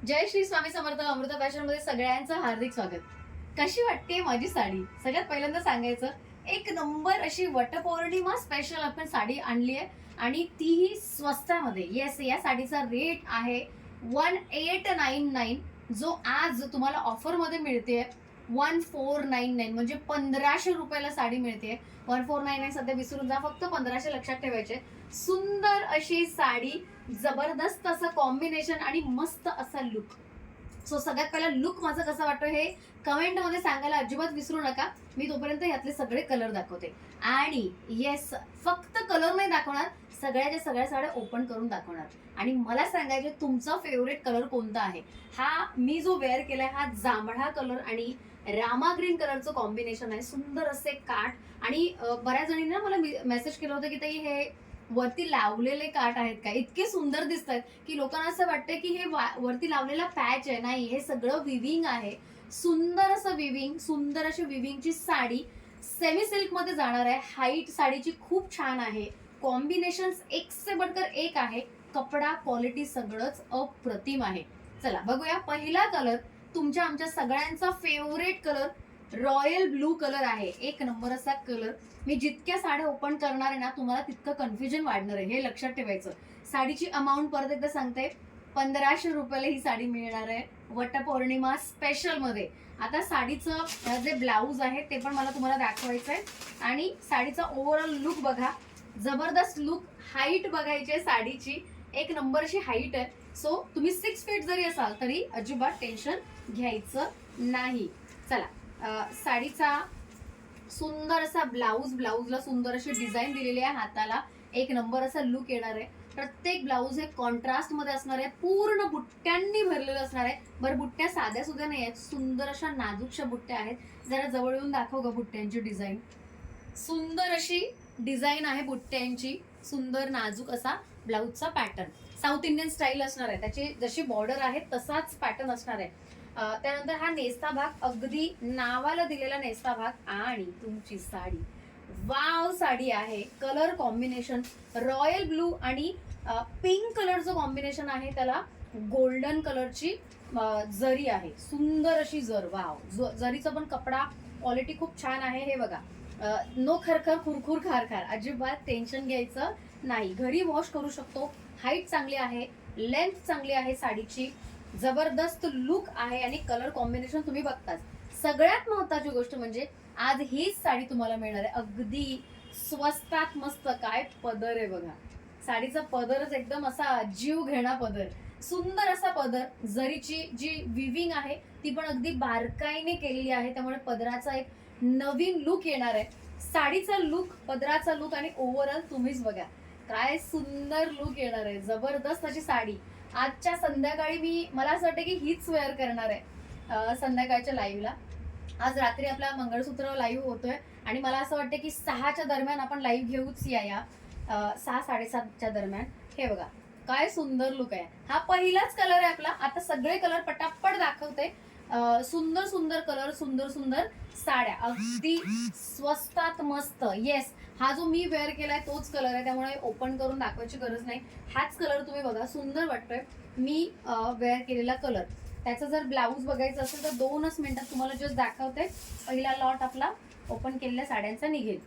जय Shri Swami Samarth. Amruta fashion मध्ये सगळ्यांचं हार्दिक स्वागत. कशी वाटते माझी साडी? सगळ्यात पहिल्यांदा सांगायचं, एक नंबर अशी वटपौर्णिमा स्पेशल आपण साडी आणली आहे आणि तीही स्वस्तामध्ये. येस, या साडीचा रेट आहे 1899, जो आज तुम्हाला ऑफर मध्ये मिळते 1499, म्हणजे 1500 रुपयाला साडी मिळते. 1499 सध्या विसरून जा, फक्त 1500 लक्षात ठेवायचे. सुंदर अशी साडी, जबरदस्त असं कॉम्बिनेशन आणि मस्त असा लुक. सो सगळ्यात पहिला लुक माझं कसं वाटतं हे कमेंट मध्ये सांगायला अजिबात विसरू नका. मी तोपर्यंत यातले सगळे कलर दाखवते. आणि येस, फक्त कलर नाही दाखवणार, सगळ्याच्या सगळ्या साड्या ओपन करून दाखवणार. आणि मला सांगायचे तुमचा फेवरेट कलर कोणता आहे. हा मी जो वेअर केलाय हा जांभळा कलर आणि रामा ग्रीन कलरचं कॉम्बिनेशन आहे. सुंदर असे काठ. आणि बऱ्याच जणींना मला मेसेज केलं होतं की ताई हे वरती लावलेले काठ आहेत का, इतके सुंदर दिसत आहेत की लोकांना असं वाटतं की हे वरती लावलेला पॅच आहे. नाही, हे सगळं विविंग आहे. सुंदर असं विविंग, सुंदर अशी विविंगची साडी सेमी सिल्क मध्ये जाणार आहे. हाईट साडीची खूप छान आहे. कॉम्बिनेशन एक से बढ़कर एक आहे. कपडा क्वालिटी सगळंच अप्रतिम आहे. चला बघूया. पहिला कलर तुमच्या आमच्या सगळ्यांचा favourite colour royal blue colour आहे. एक नंबर असा कलर. मी जितक्या साड्या ओपन करणार आहे ना, तुम्हाला तितकं कन्फ्युजन वाढणार आहे, हे लक्षात ठेवायचं. साडीची अमाऊंट परत एकदा सांगते, 1500 रुपयाला ही साडी मिळणार आहे वटपौर्णिमा स्पेशल मध्ये. आता साडीचं जे ब्लाऊज आहे ते पण मला तुम्हाला दाखवायचं आहे. आणि साडीचा ओव्हरऑल लुक बघा, जबरदस्त लुक. हाईट बघायची आहे साडीची, एक नंबर अशी हाईट आहे. सो तुम्ही 6 फीट जरी असाल तरी अजिबात टेन्शन घ्यायचं नाही. चला, साडीचा सुंदर असा ब्लाऊज, ब्लाऊजला सुंदर अशी डिझाईन दिलेली आहे. हाताला एक नंबर असा लुक येणार आहे. प्रत्येक ब्लाऊज हे कॉन्ट्रास्ट मध्ये असणार आहे. पूर्ण बुट्ट्यांनी भरलेलं असणार आहे. बरं, बुट्ट्या साध्या सुद्धा नाही आहेत, सुंदर अशा नाजूकशा बुट्ट्या आहेत. जरा जवळ येऊन दाखव ग बुट्ट्यांची डिझाईन. सुंदर अशी डिझाईन आहे बुट्ट्यांची. सुंदर नाजूक असा ब्लाऊजचा पॅटर्न साऊथ इंडियन स्टाईल असणार आहे. त्याची जशी बॉर्डर आहे तसाच पॅटर्न असणार आहे. त्यानंतर हा नेस्ता भाग, अगदी नावाला दिलेला नेस्ता भाग. आणि तुमची साडी वाव साडी आहे. कलर कॉम्बिनेशन रॉयल ब्लू आणि पिंक कलरचं कॉम्बिनेशन आहे. त्याला गोल्डन कलरची जरी आहे, सुंदर अशी जर. वाव, जरीचा पण कपडा क्वालिटी खूप छान आहे. हे बघा, नो खरखर खुरखुर खारखार, अजिबात टेन्शन घ्यायचं नाही. घरी वॉश करू शकतो. हाईट चांगली आहे, लेंथ चांगली आहे साडीची, जबरदस्त लुक आहे. आणि कलर कॉम्बिनेशन तुम्ही बघताच. सगळ्यात महत्वाची गोष्ट म्हणजे आज हीच साडी तुम्हाला मिळणार आहे अगदी स्वस्तात. मस्त काय पदर आहे बघा, साडीचा पदरच एकदम असा जीव घेणा पदर. सुंदर असा पदर. जरीची जी विविंग आहे ती पण अगदी बारकाईने केलेली आहे, त्यामुळे पदराचा एक नवीन लुक येणार आहे. साडीचा लुक, पदराचा लुक आणि ओव्हरऑल तुम्हीच बघा काय सुंदर लुक येणार आहे. जबरदस्त अशी साडी. आजच्या संध्याकाळी मला असं वाटतं की हीच वेअर करणार आहे संध्याकाळच्या लाईव्हला. आज रात्री आपला मंगळसूत्र लाईव्ह होतोय आणि मला असं वाटतं की 6च्या दरम्यान आपण लाईव्ह घेऊच या 6-7:30च्या दरम्यान. हे बघा काय सुंदर लुक आहे. हा पहिलाच कलर आहे आपला. आता सगळे कलर पटापट दाखवते. सुंदर सुंदर कलर, सुंदर सुंदर साड्या, अगदी स्वस्तात मस्त. येस, हा जो मी वेअर केलाय तोच कलर आहे, त्यामुळे ओपन करून दाखवायची गरज नाही. हाच कलर तुम्ही बघा, सुंदर वाटतोय मी वेअर केलेला कलर. त्याचं जर ब्लाऊज बघायचं असेल तर 2च मिनिटात तुम्हाला जस्ट दाखवते. पहिला लॉट आपला ओपन केलेल्या साड्यांचा निघेल.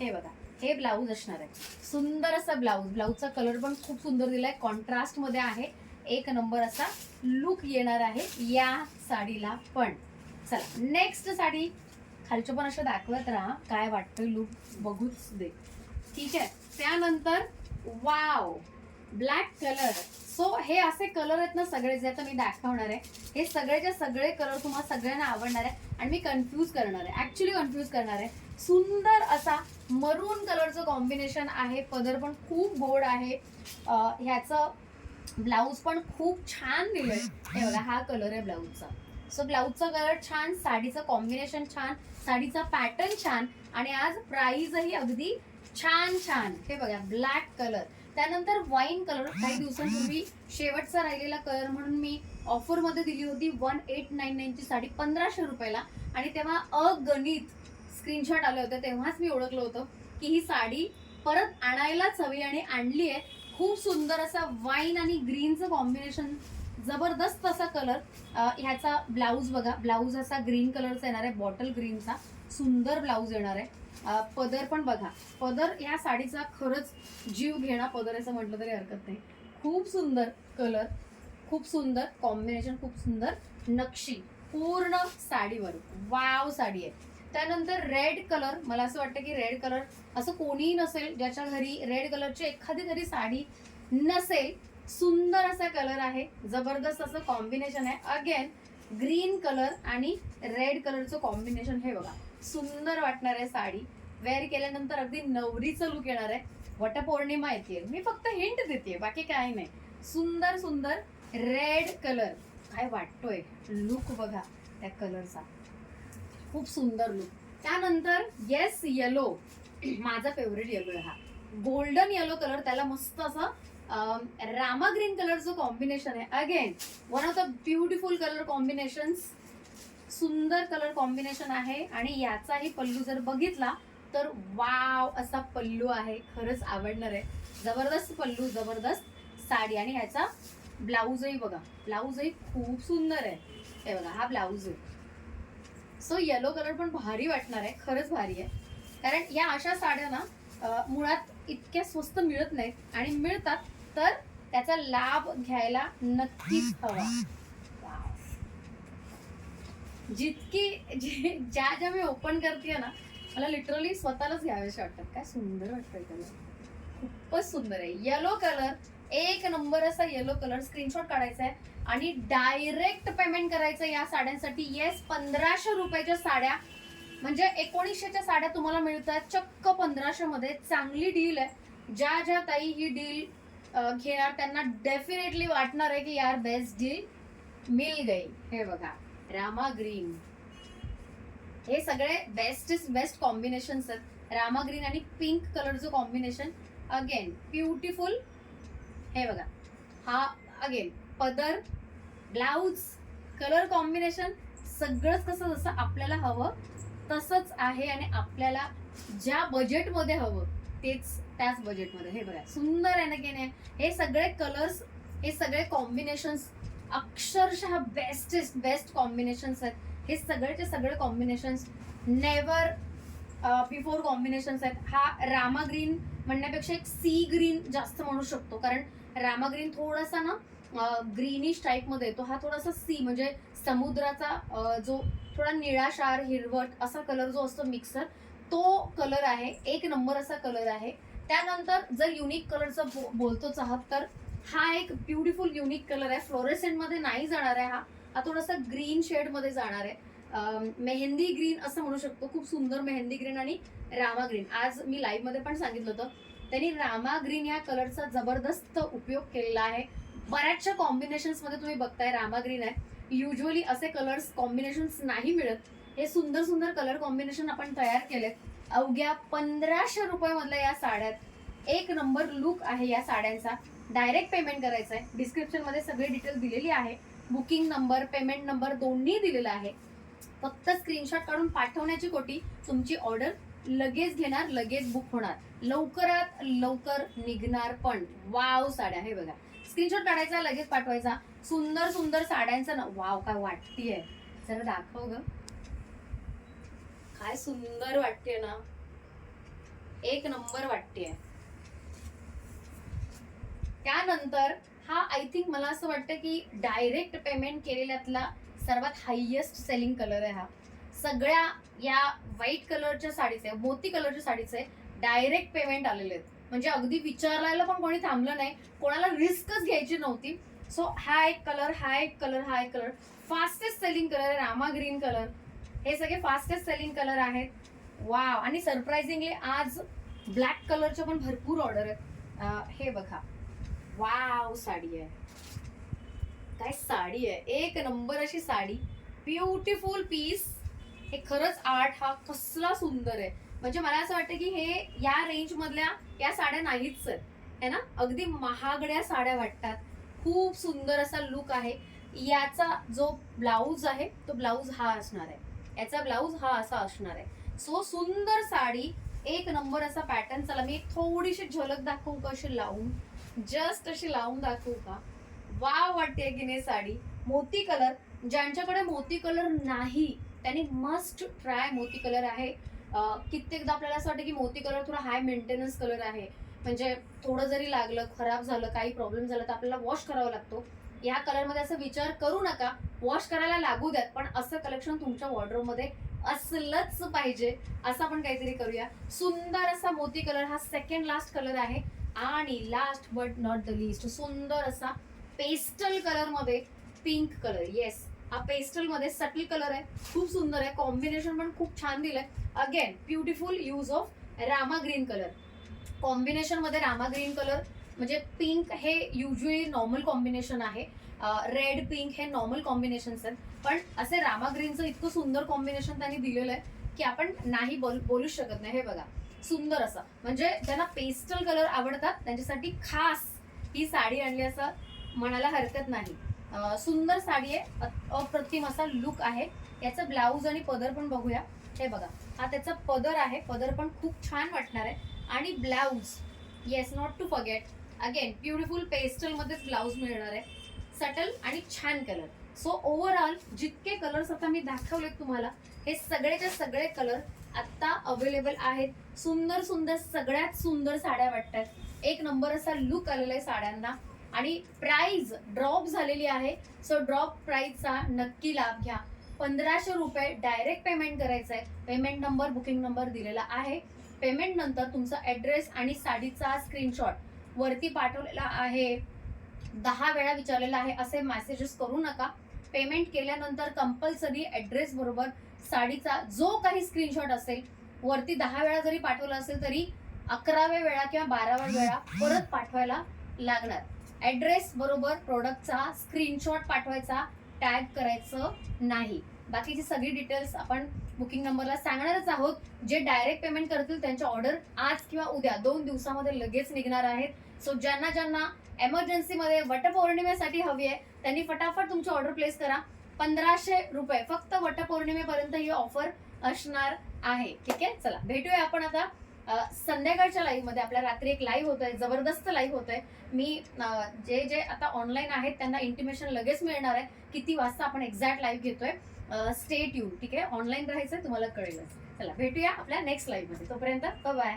हे बघा, हे ब्लाऊज असणार आहे. सुंदर असा ब्लाऊज. ब्लाऊजचा कलर पण खूप सुंदर दिलाय, कॉन्ट्रास्ट मध्ये आहे. एक नंबर असा लुक येणार आहे या साडीला पण. चला नेक्स्ट साडी. खालचं पण असं दाखवत राहा, काय वाटतं लुक बघूच दे. ठीक आहे. त्यानंतर वाव, ब्लॅक कलर. सो हे असे कलर आहेत ना सगळे जे आता मी दाखवणार आहे, हे सगळेच्या सगळे कलर तुम्हाला सगळ्यांना आवडणार आहे आणि मी कन्फ्यूज करणार आहे, ऍक्च्युली कन्फ्यूज करणार आहे. सुंदर असा मरून कलरचं कॉम्बिनेशन आहे. पदर पण खूप गोड आहे. ह्याचं ब्लाऊज पण खूप छान दिलंय. हे बघा, हा कलर आहे ब्लाऊजचा. सो ब्लाऊजचा कलर छान, साडीचं कॉम्बिनेशन छान, साडीचा पॅटर्न छान आणि आज प्राइसही अगदी छान छान. हे बघा, ब्लॅक कलर. त्यानंतर वाईन कलर. काही दिवसांपूर्वी शेवटचा राहिलेला कलर म्हणून मी ऑफर मध्ये दिली होती 1899 ची साडी 1500 रुपयाला. आणि तेव्हा अगणित स्क्रीनशॉट आले होते, तेव्हाच मी ओळखलं होतं की ही साडी परत आणायलाच हवी आणि आणली आहे. खूप सुंदर असा वाईन आणि ग्रीनचं कॉम्बिनेशन जबरदस्त असा कलर. ह्याचा ब्लाऊज बघा, ब्लाऊज असा ग्रीन कलरचा येणार आहे, बॉटल ग्रीनचा सुंदर ब्लाऊज येणार आहे. पदर पण बघा, पदर ह्या साडीचा खरंच जीव घेणा पदर असं म्हटलं तरी हरकत नाही. खूप सुंदर कलर, खूप सुंदर कॉम्बिनेशन, खूप सुंदर नक्षी पूर्ण साडीवर. वाव साडी आहे. त्यानंतर रेड कलर, मला असं वाटतं की रेड कलर असं कोणीही नसेल ज्याच्या घरी रेड कलरची एखादी तरी साडी नसेल. सुंदर असा कलर आहे, जबरदस्त असं कॉम्बिनेशन आहे. अगेन ग्रीन कलर आणि रेड कलरचं कॉम्बिनेशन हे बघा, सुंदर वाटणार आहे साडी. वेअर केल्यानंतर अगदी नवरीचं लुक येणार आहे. वटपौर्णिमा येते, मी फक्त हिंट देते, बाकी काही नाही. सुंदर सुंदर रेड कलर, काय वाटतोय लुक बघा त्या कलरचा, खूप सुंदर लुक. त्यानंतर येस येलो, माझा फेवरेट येलो आहे हा, गोल्डन येलो कलर. त्याला मस्त असं रामा ग्रीन कलरचं कॉम्बिनेशन आहे. Again one of the beautiful colour combinations, सुंदर कलर कॉम्बिनेशन आहे. आणि याचाही पल्लू जर बघितला तर वाव असा पल्लू आहे, खरंच आवडणार आहे. जबरदस्त पल्लू, जबरदस्त साडी. आणि ह्याचा ब्लाऊजही बघा, ब्लाऊजही खूप सुंदर आहे. हे बघा हा ब्लाऊज आहे. सो येलो कलर पण भारी वाटणार आहे, खरंच भारी आहे. कारण या अशा साड्या ना मुळात इतक्या स्वस्त मिळत नाहीत, आणि मिळतात तर त्याचा लाभ घ्यायला नक्कीच हवा. ज्या ज्या मी ओपन करते ना, मला लिटरली स्वतःलाच घ्यावेसे वाटतात. काय सुंदर वाटतंय कलर, खूपच सुंदर आहे. येलो कलर, एक नंबर असा येलो कलर. स्क्रीनशॉट काढायचा आहे आणि डायरेक्ट पेमेंट करायचं या साड्यांसाठी. येस, 1500 रुपयाच्या साड्या म्हणजे 1900च्या साड्या तुम्हाला मिळतात चक्क 1500 मध्ये. चांगली डील आहे. ज्या ज्या ताई ही डील घेणार त्यांना डेफिनेटली वाटणार आहे की यार बेस्ट डील मिल गई. हे बघा रामा ग्रीन, हे सगळे बेस्ट कॉम्बिनेशन्स आहेत. रामा ग्रीन आणि पिंक कलरचं कॉम्बिनेशन, अगेन ब्युटिफुल. हे बघा हा अगेन पदर, ब्लाऊज, कलर कॉम्बिनेशन सगळंच कसं जसं आपल्याला हवं तसंच आहे. आणि आपल्याला ज्या बजेटमध्ये हवं त्याच बजेटमध्ये. हे बघा सुंदर आहे ना की नाही. हे सगळे कलर्स, हे सगळे कॉम्बिनेशन्स अक्षरशः बेस्ट कॉम्बिनेशन्स आहेत. हे सगळेचे सगळे कॉम्बिनेशन्स नेवर बिफोर कॉम्बिनेशन्स आहेत. हा रामा ग्रीन म्हणण्यापेक्षा एक सी ग्रीन जास्त म्हणू शकतो, कारण रामा ग्रीन थोडासा ना ग्रीनिश टाईप मध्ये येतो. हा थोडासा सी म्हणजे समुद्राचा जो थोडा निळाशार हिरवट असा कलर जो असतो मिक्सर, तो कलर आहे. एक नंबर असा कलर आहे. त्यानंतर जर युनिक कलरचा बोलतोच आहात तर हा एक ब्युटिफुल युनिक कलर आहे. फ्लोरेसेंट मध्ये नाही जाणार आहे, हा थोडासा ग्रीन शेड मध्ये जाणार आहे. मेहंदी ग्रीन असं म्हणू शकतो. खूप सुंदर मेहंदी ग्रीन आणि रामा ग्रीन. आज मी लाईव्ह मध्ये पण सांगितलं होतं, त्यांनी रामा ग्रीन या कलरचा जबरदस्त उपयोग केलेला आहे. बऱ्याचशा कॉम्बिनेशन्स मध्ये तुम्ही बघताय रामा ग्रीन आहे. युजली असे कलर्स कॉम्बिनेशन्स नाही मिळत. हे सुंदर सुंदर कलर कॉम्बिनेशन आपण तयार केलेत. अवघ्या 1500 रुपयामधल्या या साड्यात एक नंबर लुक आहे या साड्यांचा. डायरेक्ट पेमेंट करायचं आहे. डिस्क्रिप्शन मध्ये सगळे डिटेल दिलेली आहे. बुकिंग नंबर, पेमेंट नंबर दोन्ही दिलेला आहे. फक्त स्क्रीनशॉट काढून पाठवण्याची कोटी. तुमची ऑर्डर लगेच घेणार, लगेच बुक होणार, लवकरात लवकर निघणार पण. वाव साड्या, हे बघा स्क्रीनशॉट काढायचा, लगेच पाठवायचा. सुंदर सुंदर साड्यांचा ना, वाव काय वाटतीये, जरा दाखव ग. काय सुंदर वाटते ना, एक नंबर वाटतेय. त्यानंतर हा आय थिंक मला असं वाटतं की डायरेक्ट पेमेंट केलेल्यातला सर्वात हायेस्ट सेलिंग कलर आहे हा. सगळ्या या व्हाईट कलरच्या साडीचे, मोती कलरच्या साडीचे डायरेक्ट पेमेंट आलेले आहेत. म्हणजे अगदी विचारायला पण कोणी थांबलं नाही, कोणाला रिस्कच घ्यायची नव्हती. सो हा एक कलर, हा एक कलर, हा एक कलर फास्टेस्ट सेलिंग कलर आहे. रामा ग्रीन कलर, हे सगळे फास्टेस्ट सेलिंग कलर आहेत. वाव. आणि सरप्राइझिंगली आज ब्लॅक कलरच्या पण भरपूर ऑर्डर आहेत. हे बघा वाव साडी आहे, काय साडी आहे, एक नंबर अशी साडी, ब्युटिफुल पीस. हे खरंच आर्ट, हा कसला सुंदर आहे. म्हणजे मला असं वाटतं की हे या रेंज मधल्या या साड्या नाहीच आहे ना, अगदी महागड्या साड्या वाटतात. खूप सुंदर असा लुक आहे. याचा जो ब्लाऊज आहे तो ब्लाऊज हा असणार आहे, याचा ब्लाऊज हा असा असणार आहे. सो सुंदर साडी, एक नंबर असा पॅटर्न. चला मी थोडीशी झलक दाखवू का, अशी लावून, जस्ट अशी लावून दाखवू का. वाव वाटते की नाही साडी. मोती कलर, ज्यांच्याकडे मोती कलर नाही त्यांनी मस्ट ट्राय मोती कलर आहे. कित्येकदा आपल्याला असं वाटतं की मोती कलर थोडा हाय मेंटेनन्स कलर आहे, म्हणजे थोडं जरी लागलं, खराब झालं, काही प्रॉब्लेम झाला तर आपल्याला वॉश करावा लागतो. या कलरमध्ये असं विचार करू नका, वॉश करायला लागू द्यात, पण असं कलेक्शन तुमच्या वॉर्डरोब मध्ये असलंच पाहिजे. असं आपण काहीतरी करूया. सुंदर असा मोती कलर हा सेकंड लास्ट कलर आहे. आणि last but not the list, सुंदर असा पेस्टल कलर मध्ये पिंक कलर. येस, हा पेस्टल मध्ये सटल कलर आहे, खूप सुंदर आहे. कॉम्बिनेशन पण खूप छान दिलंय. Again beautiful use of Rama green colour. Combination मध्ये रामा ग्रीन कलर म्हणजे पिंक हे युजली नॉर्मल कॉम्बिनेशन आहे. रेड पिंक हे नॉर्मल कॉम्बिनेशन आहेत, पण असे रामा ग्रीनचं इतकं सुंदर कॉम्बिनेशन त्यांनी दिलेलं आहे की आपण नाही बोलूच शकत नाही. हे बघा, सुंदर असं, म्हणजे ज्यांना पेस्टल कलर आवडतात त्यांच्यासाठी खास ही साडी आणली असं म्हणायला हरकत नाही. सुंदर साडी आहे, अप्रतिम असा लुक आहे. याचं ब्लाऊज आणि पदर पण बघूया. हे बघा, हा त्याचा पदर आहे, पदर पण खूप छान वाटणार आहे. आणि blouse, yes, not to forget, again beautiful pastel मध्येच ब्लाऊज मिळणार आहे. सटल आणि छान कलर. सो ओव्हरऑल जितके कलर्स आता मी दाखवले तुम्हाला, हे सगळेच्या सगळे कलर आता अवेलेबल आहेत. सुंदर सुंदर, सगळ्यात सुंदर साड्या वाटतात. एक नंबर असा लुक आलेला आहे साड्यांना. आणि प्राइस ड्रॉप झालेली आहे, सो ड्रॉप प्राइसचा नक्की लाभ घ्या. 1500 रुपये डायरेक्ट पेमेंट करायचं आहे. पेमेंट नंबर, बुकिंग नंबर दिलेला आहे. पेमेंट नंतर तुमचा ऍड्रेस आणि साडीचा स्क्रीनशॉट वरती पाठवलेला आहे. 10 वेळा विचारलेला आहे असे मेसेजेस करू नका. पेमेंट केल्यानंतर कंपल्सरी ऍड्रेस बरोबर साडीचा जो काही स्क्रीनशॉट असेल वरती 10 वेळा जरी पाठवला असेल तरी 11व्या वेळा किंवा 12व्या वेळा परत पाठवायला लागणार. ऍड्रेस बरोबर प्रोडक्टचा स्क्रीनशॉट पाठवायचा, टॅग करायचं नाही. बाकीची सगळी डिटेल्स आपण बुकिंग नंबरला सांगणारच आहोत. जे डायरेक्ट पेमेंट करतील त्यांच्या ऑर्डर आज किंवा उद्या 2 दिवसामध्ये लगेच निघणार आहेत. सो ज्यांना ज्यांना एमर्जन्सी मध्ये वटपौर्णिमेसाठी हवी आहे त्यांनी फटाफट तुमची ऑर्डर प्लेस करा. 1500 रुपये फक्त वटपौर्णिमेपर्यंत ही ऑफर असणार आहे. ठीक आहे, चला भेटूया आपण आता संध्याकाळच्या लाईव्ह मध्ये. आपल्या रात्री एक लाईव्ह होत आहे, जबरदस्त लाईव्ह होत आहे. मी जे जे आता ऑनलाईन आहेत त्यांना इंटिमेशन लगेच मिळणार आहे किती वाजता आपण एक्झॅक्ट लाईव्ह घेतोय. स्टे ट्यून, ठीक आहे, ऑनलाईन राहायचं, तुम्हाला कळेलच. चला भेटूया आपल्या नेक्स्ट लाईव्ह मध्ये. तोपर्यंत बाय.